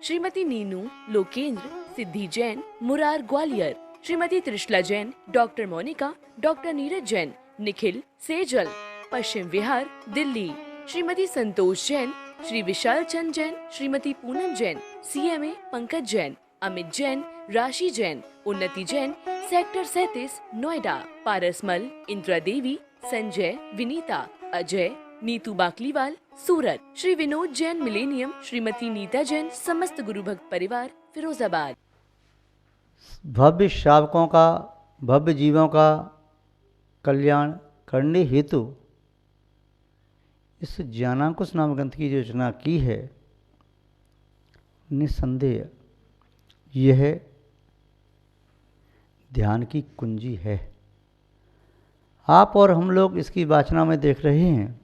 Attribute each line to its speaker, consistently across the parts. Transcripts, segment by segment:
Speaker 1: श्रीमती नीनू लोकेंद्र, सिद्धि Jain, Murar Gwalior, Shrimati Trishala Jain, doctor Monika, doctor Neeraj Jain, Nikhil Sejal, Paschim Vihar Delhi, Shrimati Santosh Jain, Shri Vishal Chand Jain, Shrimati Poonam Jain, CMA Pankaj Jain, Amit Jain, राशि जैन, उन्नति Jain, sector 37 Noida, Parasmal, Indira देवी, संजय, विनीता, अजय, नीतू बाकलीवाल, सूरत, Shri Vinod Jain millennium, Shrimati Nita Jain, समस्त गुरु भक्त परिवार फिरोजाबाद।
Speaker 2: भव्य श्रावकों का, भव्य जीवों का कल्याण करने हेतु इस ज्ञानांकुश नाम ग्रंथ की जो रचना की है, निस्संदेह यह ध्यान की कुंजी है। आप और हम लोग इसकी वाचना में देख रहे हैं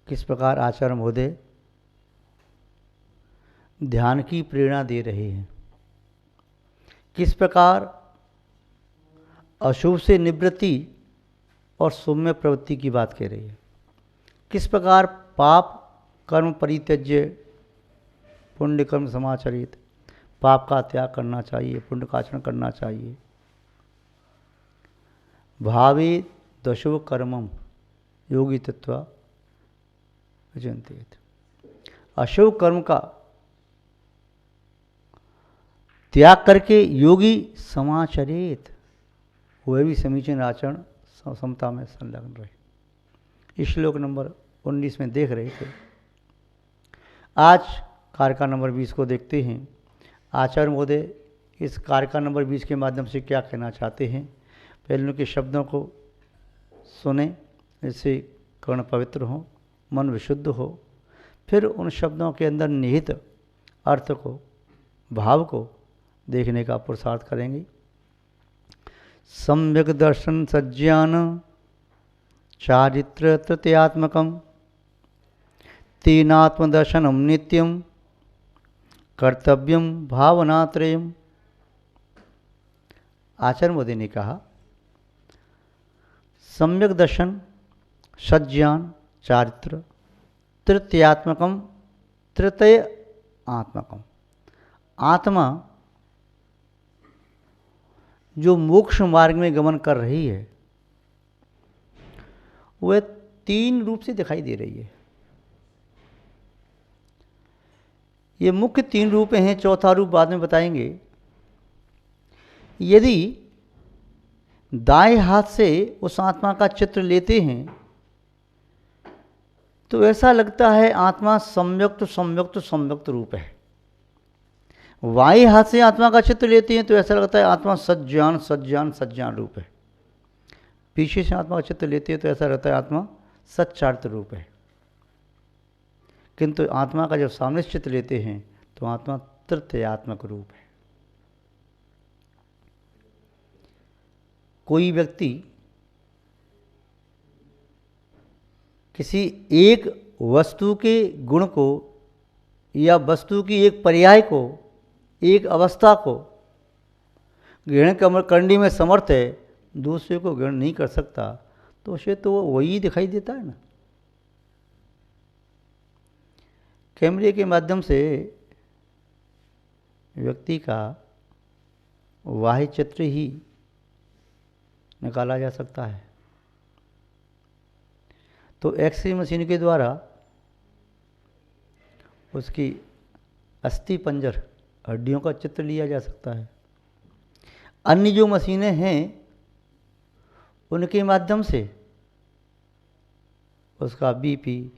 Speaker 2: किस प्रकार आचार्य महोदय ध्यान की प्रेरणा दे रहे हैं, किस प्रकार अशुभ से निवृत्ति और शुभ में प्रवृत्ति की बात कह रही है, किस प्रकार पाप कर्म परित्यज्य पुण्य कर्म समाचरित, पाप का त्याग करना चाहिए, पुण्य का आचरण करना चाहिए। भावे दशुभ कर्मम योगी तत्व अचिंतित, अशुभ कर्म का त्याग करके योगी समाचरित, वह भी समीचीन आचरण समता में संलग्न रहे। श्लोक नंबर 19 में देख रहे थे। आज कारका नंबर 20 को देखते हैं। आचार्य महोदय इस कारका नंबर 20 के माध्यम से क्या कहना चाहते हैं, पहले उनके शब्दों को सुने, इससे कर्ण पवित्र हो, मन विशुद्ध हो, फिर उन शब्दों के अंदर निहित अर्थ को, भाव को देखने का पुरुषार्थ करेंगे। सम्यक दर्शन सज्ञान चारित्र तृतीयात्मकम तीनात्मदर्शनम नित्यम कर्तव्यम भावनात्रयम। आचार्य मोदी ने कहा, सम्यक दर्शन सज्ञान चारित्र तृतीयात्मकम, तृतीय आत्मकम, आत्मा जो मोक्ष मार्ग में गमन कर रही है वह 3 रूप से दिखाई दे रही है। ये मुख्य 3 रूप हैं, चौथा रूप बाद में बताएंगे। यदि दाएं हाथ से उस आत्मा का चित्र लेते हैं तो ऐसा लगता है आत्मा सम्यक्त सम्यक्त सम्यक्त रूप है। बाएं हाथ से आत्मा का चित्र लेते हैं तो ऐसा लगता है आत्मा सज्ञान सज्ञान सज्ञान रूप है। पीछे से आत्मा का चित्र लेते हैं तो ऐसा लगता है आत्मा सच्चार्थ रूप है। किंतु आत्मा का जब सामने से चित्र लेते हैं तो आत्मा तृतीयात्मक रूप है। कोई व्यक्ति किसी एक वस्तु के गुण को या वस्तु की एक पर्याय को, एक अवस्था को ग्रहण करने में समर्थ है, दूसरे को ग्रहण नहीं कर सकता, तो उसे तो वही दिखाई देता है ना। कैमरे के माध्यम से व्यक्ति का बाह्य चित्र ही निकाला जा सकता है। तो एक्सरे मशीन के द्वारा उसकी अस्थि पंजर हड्डियों का चित्र लिया जा सकता है। अन्य जो मशीनें हैं उनके माध्यम से उसका BP,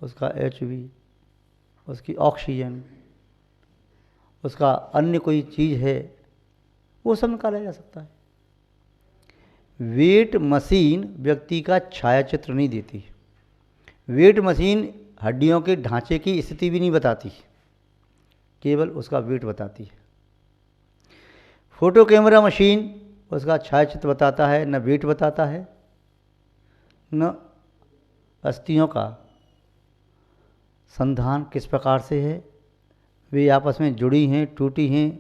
Speaker 2: उसका HB, उसकी ऑक्सीजन, उसका अन्य कोई चीज़ है, वो सब निकाला जा सकता है। वेट मशीन व्यक्ति का छायाचित्र नहीं देती। वेट मशीन हड्डियों के ढांचे की स्थिति भी नहीं बताती, केवल उसका वेट बताती है। फोटो कैमरा मशीन उसका छायाचित्र बताता है, न वेट बताता है, न अस्थियों का संधान किस प्रकार से है, वे आपस में जुड़ी हैं, टूटी हैं,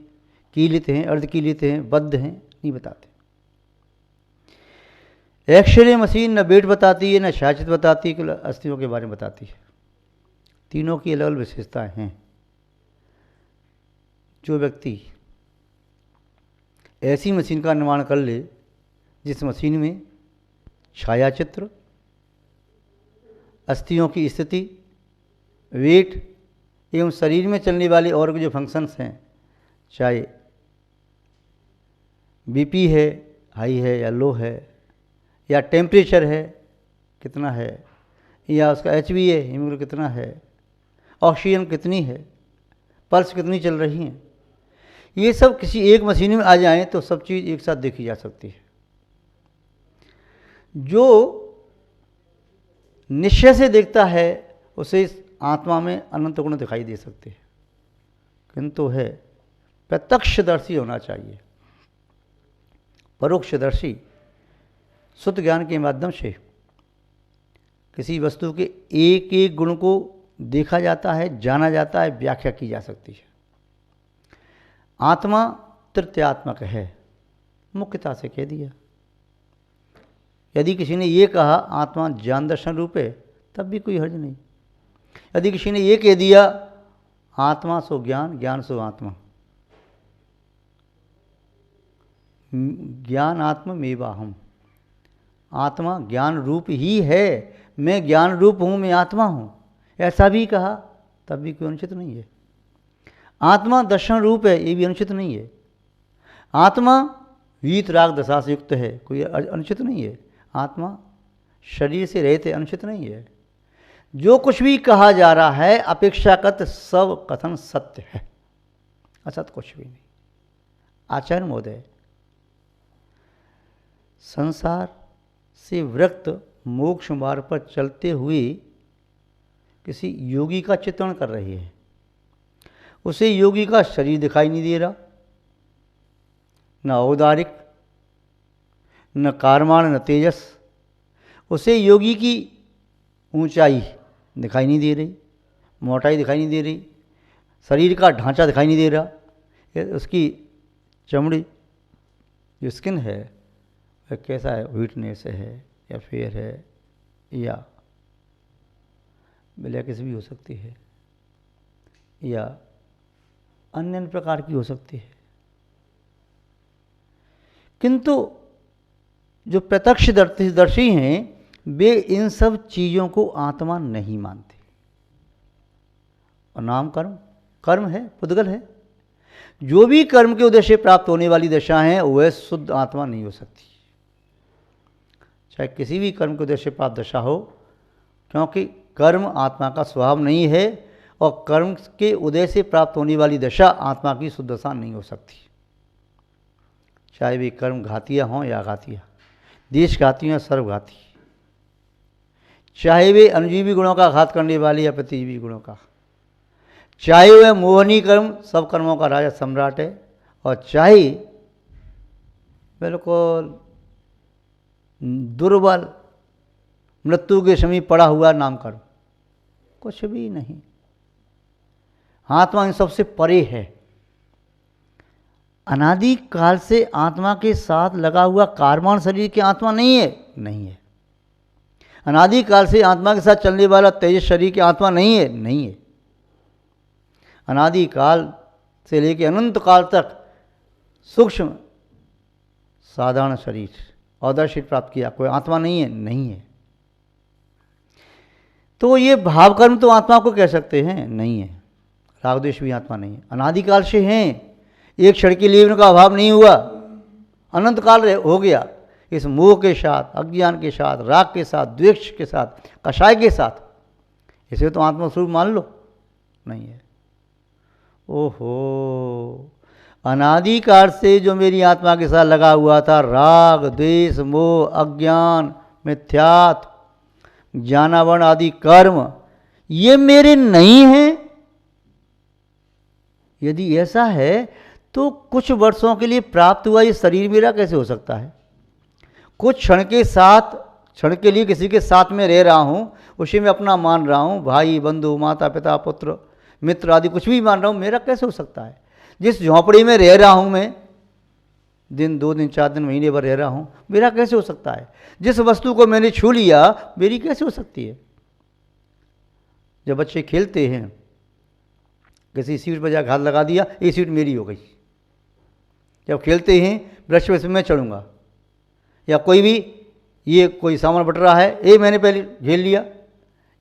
Speaker 2: कीलित हैं, अर्धकीलित हैं, बद्ध हैं, नहीं बताते। एक्सरे मशीन न वेट बताती है, न छायाचित्र बताती है, केवल अस्थियों के बारे में बताती है। तीनों की अलग अलग विशेषताएं हैं। जो व्यक्ति ऐसी मशीन का निर्माण कर ले जिस मशीन में छायाचित्र, अस्थियों की स्थिति, वेट एवं शरीर में चलने वाले और जो फंक्शंस हैं, चाहे बीपी है, हाई है या लो है, या टेम्परेचर है कितना है, या उसका एचबी है, हीमोग्लोबिन कितना है, ऑक्सीजन कितनी है, पल्स कितनी चल रही हैं, ये सब किसी एक मशीन में आ जाएं तो सब चीज़ एक साथ देखी जा सकती है। जो निश्चय से देखता है उसे इस आत्मा में अनंत गुण दिखाई दे सकते हैं, किंतु है प्रत्यक्षदर्शी होना चाहिए। परोक्षदर्शी शुद्ध ज्ञान के माध्यम से किसी वस्तु के एक एक गुण को देखा जाता है, जाना जाता है, व्याख्या की जा सकती है। आत्मा तृतीयात्मक है, मुख्यता से कह दिया। यदि किसी ने ये कहा आत्मा ज्ञान दर्शन रूप है, तब भी कोई हर्ज नहीं। यदि किसी ने ये कह दिया आत्मा सो ज्ञान, ज्ञान सो आत्मा, ज्ञान आत्मा मेवाहम, आत्मा ज्ञान रूप ही है, मैं ज्ञान रूप हूँ, मैं आत्मा हूँ, ऐसा भी कहा तब भी कोई अनुचित नहीं है। आत्मा दर्शन रूप है, ये भी अनुचित नहीं है। आत्मा वीत राग दशा से युक्त है, कोई अनुचित नहीं है। आत्मा शरीर से रहित है, अनुचित नहीं है। जो कुछ भी कहा जा रहा है अपेक्षाकृत सब कथन सत्य है, असत कुछ भी नहीं। आचार्य महोदय संसार से विरक्त मोक्ष मार्ग पर चलते हुए किसी योगी का चित्रण कर रही है। उसे योगी का शरीर दिखाई नहीं दे रहा, न औदारिक, न कारमान, न तेजस। उसे योगी की ऊंचाई दिखाई नहीं दे रही, मोटाई दिखाई नहीं दे रही, शरीर का ढांचा दिखाई नहीं दे रहा, उसकी चमड़ी जो स्किन है वह कैसा है, व्हीटनेस है या फेयर है या ब्लैकिश भी हो सकती है या अन्य अन्य प्रकार की हो सकती है। किंतु जो प्रत्यक्षदर्शी हैं वे इन सब चीज़ों को आत्मा नहीं मानते। और नाम कर्म, कर्म है, पुद्गल है। जो भी कर्म के उद्देश्य प्राप्त होने वाली दशा है वह शुद्ध आत्मा नहीं हो सकती, चाहे किसी भी कर्म के उद्देश्य प्राप्त दशा हो, क्योंकि कर्म आत्मा का स्वभाव नहीं है और कर्म के उदय से प्राप्त होने वाली दशा आत्मा की शुद्ध दशा नहीं हो सकती। चाहे वे कर्म घातियाँ हों या घातियाँ, देशघाती या सर्वघाती, चाहे वे अनुजीवी गुणों का घात करने वाले या प्रतिजीवी गुणों का, चाहे वह मोहनी कर्म सब कर्मों का राजा सम्राट है, और चाहे बिल्कुल दुर्बल मृत्यु के समीप पड़ा हुआ नाम कर्म, कुछ भी नहीं। आत्मा इन सबसे परे है। अनादि काल से आत्मा के साथ लगा हुआ कारमान शरीर की आत्मा नहीं है, नहीं है। अनादि काल से आत्मा के साथ चलने वाला तेज शरीर की आत्मा नहीं है, नहीं है। अनादि काल से लेकर अनंत काल तक सूक्ष्म साधारण शरीर औदर्शित प्राप्त किया, कोई आत्मा नहीं है, नहीं है। तो ये भाव कर्म तो आत्मा को कह सकते हैं, नहीं है। राग द्वेष भी आत्मा नहीं है, अनादिकाल से हैं। एक क्षण के लिए उनका अभाव नहीं हुआ, अनंत काल हो गया। इस मोह के साथ, अज्ञान के साथ, राग के साथ, द्वेष के साथ, कषाय के साथ, इसे तो आत्मस्वरूप मान लो, नहीं है। ओहो, अनादिकाल से जो मेरी आत्मा के साथ लगा हुआ था, राग द्वेष मोह अज्ञान मिथ्यात्व ज्ञानावरण आदि कर्म, ये मेरे नहीं हैं। यदि ऐसा है तो कुछ वर्षों के लिए प्राप्त हुआ ये शरीर मेरा कैसे हो सकता है? कुछ क्षण के साथ, क्षण के लिए किसी के साथ में रह रहा हूँ, उसे मैं अपना मान रहा हूँ, भाई बंधु माता पिता पुत्र मित्र आदि कुछ भी मान रहा हूँ, मेरा कैसे हो सकता है? जिस झोंपड़ी में रह रहा हूँ मैं, दिन 2 दिन 4 दिन महीने भर रह रहा हूँ, मेरा कैसे हो सकता है? जिस वस्तु को मैंने छू लिया मेरी कैसे हो सकती है? जब बच्चे खेलते हैं, किसी सीट पर जाकर हाथ लगा दिया, ये सीट मेरी हो गई। जब खेलते हैं वृक्ष पर मैं चढ़ूँगा, या कोई भी ये कोई सामान बट रहा है, ये मैंने पहले घेर लिया,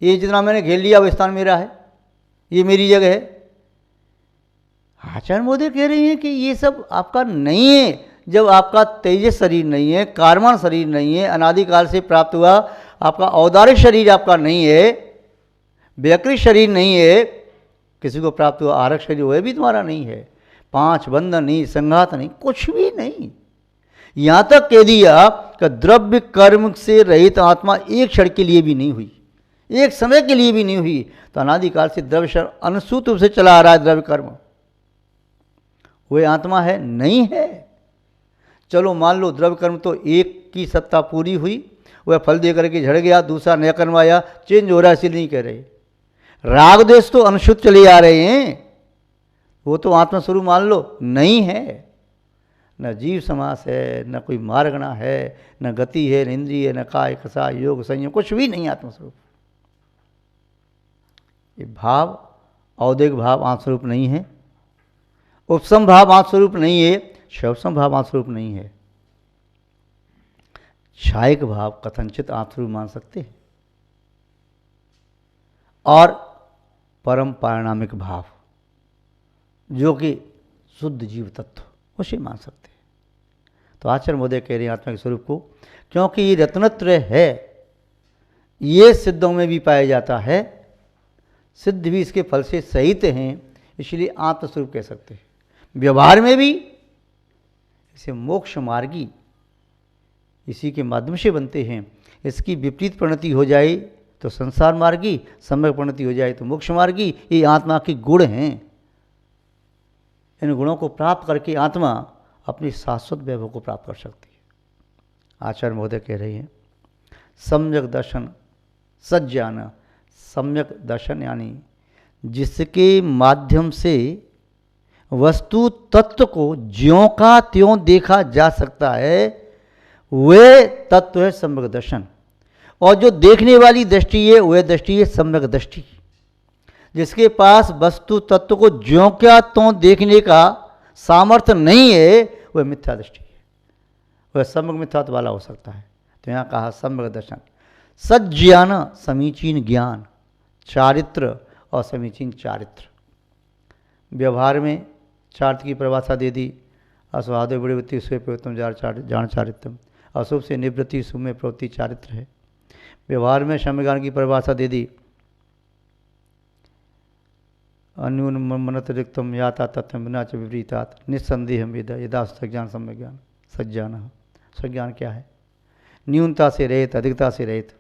Speaker 2: ये जितना मैंने घेर लिया वो स्थान मेरा है, ये मेरी जगह है। आचार्य महोदय कह रहे हैं कि ये सब आपका नहीं है। जब आपका तेजस शरीर नहीं है, कार्बन शरीर नहीं है, अनादिकाल से प्राप्त हुआ आपका औदारिक शरीर आपका नहीं है, व्याकृत शरीर नहीं है, किसी को प्राप्त हुआ आरक शरीर वह भी तुम्हारा नहीं है, 5 बंधन नहीं, संघात नहीं, कुछ भी नहीं। यहाँ तक कह दिया कि द्रव्य कर्म से रहित आत्मा एक क्षण के लिए भी नहीं हुई, एक समय के लिए भी नहीं हुई। तो अनादिकाल से द्रव्य क्षण अनुसूत रूप से चला आ रहा है द्रव्य कर्म, वह आत्मा है नहीं है। चलो मान लो द्रव्य कर्म तो एक की सत्ता पूरी हुई, वह फल दे करके झड़ गया, दूसरा नया कर्म आया, चेंज हो रहा है, इसलिए नहीं कह रहे। राग देश तो अनुसूत चले आ रहे हैं, वो तो आत्मस्वरूप मान लो नहीं है। न जीव समास है, न कोई मार्गणा है, न गति है, न इंद्रिय, न काय कसा योग संयम, कुछ भी नहीं आत्मस्वरूप। ये भाव औद्योगिक भाव आत्मस्वरूप नहीं है, उपसम भाव आत्मस्वरूप नहीं है, शवसम भाव आत्मस्वरूप नहीं है। छायक भाव कथनचित आत्मस्वरूप मान सकते हैं, और परम पारिणामिक भाव जो कि शुद्ध जीव तत्व, उसे मान सकते हैं। तो आचार्य महोदय कह रहे हैं आत्मा के स्वरूप को, क्योंकि ये रत्नत्रय है, ये सिद्धों में भी पाया जाता है, सिद्ध भी इसके फल से सहित हैं, इसलिए आत्मस्वरूप कह सकते हैं। व्यवहार में भी इसे मोक्ष मार्गी इसी के माध्यम से बनते हैं। इसकी विपरीत परिणति हो जाए तो संसार मार्गी, सम्यक परिणति हो जाए तो मोक्ष मार्गी। ये आत्मा के गुण हैं। इन गुणों को प्राप्त करके आत्मा अपनी शाश्वत वैभव को प्राप्त कर सकती है। आचार्य महोदय कह रहे हैं सम्यक दर्शन सज्ञान। सम्यक दर्शन यानी जिसके माध्यम से वस्तु तत्व को ज्यों का त्यों देखा जा सकता है, वह तत्व है सम्यक दर्शन। और जो देखने वाली दृष्टि है वह दृष्टि है सम्यक दृष्टि। जिसके पास वस्तु तत्व को ज्यों क्या त्यों देखने का सामर्थ्य नहीं है, वह मिथ्या दृष्टि है, वह सम्यक मिथ्यात्व वाला हो सकता है। तो यहाँ कहा सम्यक दर्शन। सज्ञान समीचीन ज्ञान, चारित्र और समीचीन चारित्र। व्यवहार में चारित्र की परिभाषा दे दी, अस्वादय बुढ़िवृत्ति स्वे प्रवृत्तम जान चारित्रम। अशुभ से निवृत्ति, शुभ में प्रवृत्ति चारित्र है। व्यवहार में सम्यज्ञान की परिभाषा दे दी, अन्यून मनतिरिक्तम याता तत्व बिना च विपरीतात निस्संदेह वेद यदा सज्ञान सम्यज्ञान। सज्ञान, सज्ञान क्या है? न्यूनता से रहित, अधिकता से रहित।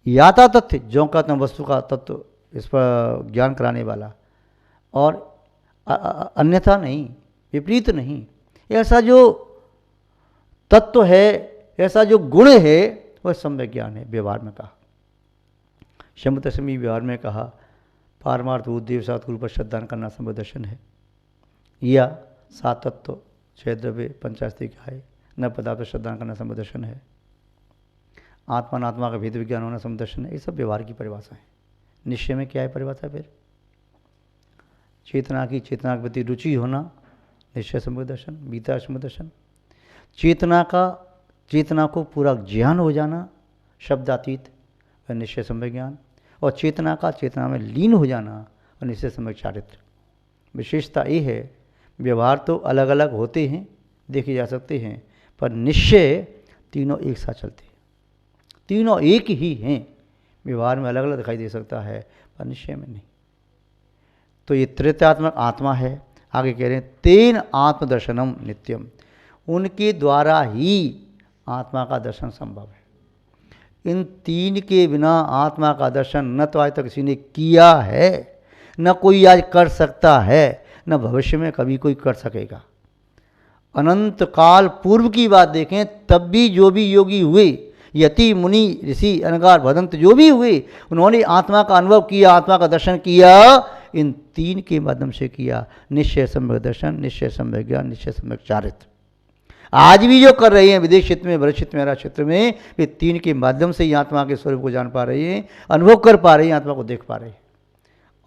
Speaker 2: याता तथ्य, ज्यों का त्यों वस्तु का तत्व, इस पर ज्ञान कराने वाला, और अन्यथा नहीं, विपरीत नहीं। ऐसा जो तत्व है, ऐसा जो गुण है, वह सम्यक ज्ञान है। व्यवहार में कहा, शम्भुदशमी व्यवहार में कहा, पारमार्थ उद्देव सात गुरु पर श्रद्धान करना सम्यक दर्शन है। या 7 तत्व 6 द्रव्य पंचास्ति का है, न पदार्थ श्रद्धान करना सम्यक दर्शन है। आत्मा अनात्मा का भेद विज्ञान होना सम्यक दर्शन है। ये सब व्यवहार की परिभाषा है। निश्चय में क्या है परिभाषा? फिर चेतना की चेतना के प्रति रुचि होना निश्चय सम्यक दर्शन, बीता सम्यक दर्शन। चेतना को पूरा ज्ञान हो जाना शब्दातीत व निश्चय सम्यक ज्ञान, और चेतना का चेतना में लीन हो जाना और निश्चय सम्यक चारित्र। विशेषता ये है, व्यवहार तो अलग अलग होते हैं, देखे जा सकते हैं, पर निश्चय तीनों एक साथ चलते हैं, तीनों एक ही हैं। व्यवहार में अलग अलग दिखाई दे सकता है, पर निश्चय में नहीं। तो ये त्रित्यात्मक आत्मा है। आगे कह रहे हैं तेन आत्मदर्शनम नित्यम, उनके द्वारा ही आत्मा का दर्शन संभव है। इन तीन के बिना आत्मा का दर्शन न तो आज तक किसी ने किया है, न कोई आज कर सकता है, न भविष्य में कभी कोई कर सकेगा। अनंत काल पूर्व की बात देखें, तब भी जो भी योगी हुए, यति मुनि ऋषि अनगार भदंत जो भी हुए, उन्होंने आत्मा का अनुभव किया, आत्मा का दर्शन किया, इन तीन के माध्यम से किया। निश्चय सम्यक दर्शन, निश्चय सम्यक ज्ञान, निश्चय सम्यक चारित्र। आज भी जो कर रहे हैं विदेश क्षेत्र में, भरत क्षेत्र में, राज क्षेत्र में, वे 3 के माध्यम से ही आत्मा के स्वरूप को जान पा रहे हैं, अनुभव कर पा रहे हैं, आत्मा को देख पा रहे हैं।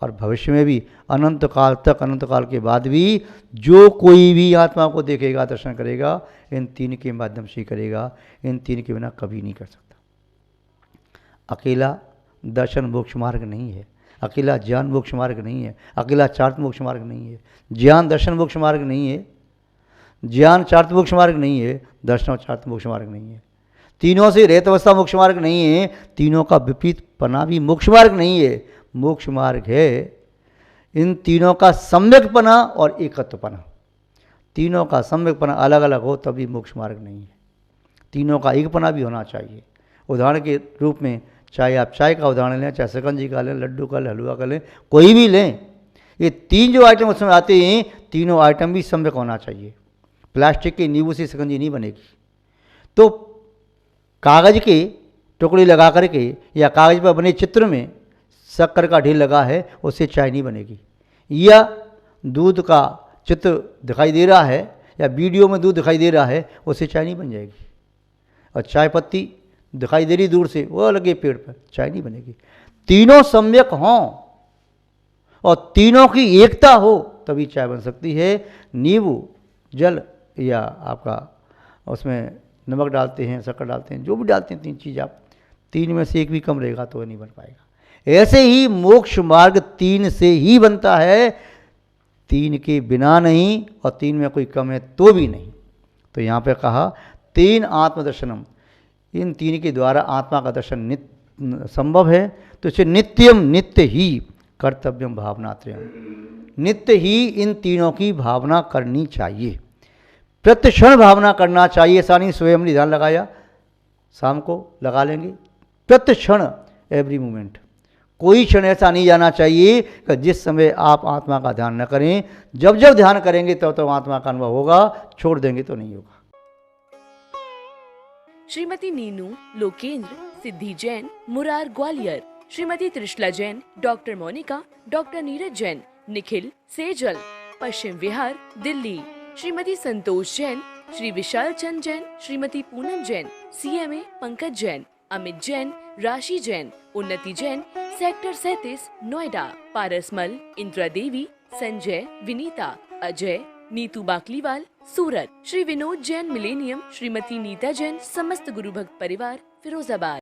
Speaker 2: और भविष्य में भी अनंत काल तक, अनंत काल के बाद भी जो कोई भी आत्मा को देखेगा, दर्शन करेगा, इन 3 के माध्यम से ही करेगा, इन 3 के बिना कभी नहीं कर सकता। अकेला दर्शन मोक्ष मार्ग नहीं है, अकेला ज्ञान मोक्ष मार्ग नहीं है, अकेला चार्थ मोक्ष मार्ग नहीं है, ज्ञान दर्शन मोक्ष मार्ग नहीं है, ज्ञान चार्थ मोक्ष मार्ग नहीं है, दर्शन और चार्थ मोक्ष मार्ग नहीं है, तीनों से रहित अवस्था मोक्ष मार्ग नहीं है, तीनों का विपरीत पना भी मोक्ष मार्ग नहीं है। मोक्ष मार्ग है इन तीनों का सम्यकपना और एकत्वपना। तीनों का सम्यकपना अलग अलग हो तभी मोक्ष मार्ग नहीं है। तीनों का एकपना भी होना चाहिए। उदाहरण के रूप में चाहे आप चाय का उदाहरण लें, चाहे शकंजी का लें, लड्डू का लें, हलवा का लें, कोई भी लें, ये 3 जो आइटम उसमें आते हैं, तीनों आइटम भी सम्यक होना चाहिए। प्लास्टिक के नींबू से शकंजी नहीं बनेगी, तो कागज़ के टुकड़ी लगा करके या कागज़ पर बने चित्र में शक्कर का ढेर लगा है, उससे चाय नहीं बनेगी। या दूध का चित्र दिखाई दे रहा है या वीडियो में दूध दिखाई दे रहा है, उससे चाय नहीं बन जाएगी। और चाय पत्ती दिखाई दे रही दूर से, वो लगे पेड़ पर, चाय नहीं बनेगी। तीनों सम्यक हों और तीनों की एकता हो तभी चाय बन सकती है। नींबू, जल या आपका उसमें नमक डालते हैं, शक्कर डालते हैं, जो भी डालते हैं 3 चीज़, आप 3 में से एक भी कम रहेगा तो नहीं बन पाएगा। ऐसे ही मोक्ष मार्ग 3 से ही बनता है, 3 के बिना नहीं, और 3 में कोई कम है तो भी नहीं। तो यहाँ पे कहा 3 आत्मदर्शनम, इन 3 के द्वारा आत्मा का दर्शन संभव है। तो इसे नित्यम, नित्य ही कर्तव्यम भावनात्रयम, नित्य ही इन तीनों की भावना करनी चाहिए, प्रतिक्षण भावना करना चाहिए। ऐसा नहीं स्वयं ने ध्यान लगाया, शाम को लगा लेंगे, प्रतिक्षण, एवरी मोमेंट। कोई क्षण ऐसा नहीं जाना चाहिए कि जिस समय आप आत्मा का ध्यान न करें। जब जब ध्यान करेंगे तब तो आत्मा का अनुभव होगा, छोड़ देंगे तो नहीं होगा।
Speaker 1: श्रीमती नीनू लोकेंद्र, सिद्धि Jain, Murar Gwalior, Shrimati Trishala Jain, doctor Monika, doctor Neeraj Jain, Nikhil Sejal, Paschim Vihar Delhi, Shrimati Santosh Jain, Shri Vishal Chand Jain, Shrimati Poonam Jain, CMA Pankaj Jain, Amit Jain, राशि जैन, उन्नति जैन, सेक्टर 37 नोएडा, पारसमल, इंदिरा देवी, संजय, विनीता, अजय, नीतू बाकलीवाल, सूरत, श्री विनोद जैन मिलेनियम, श्रीमती नीता जैन, समस्त गुरु भक्त परिवार फिरोजाबाद।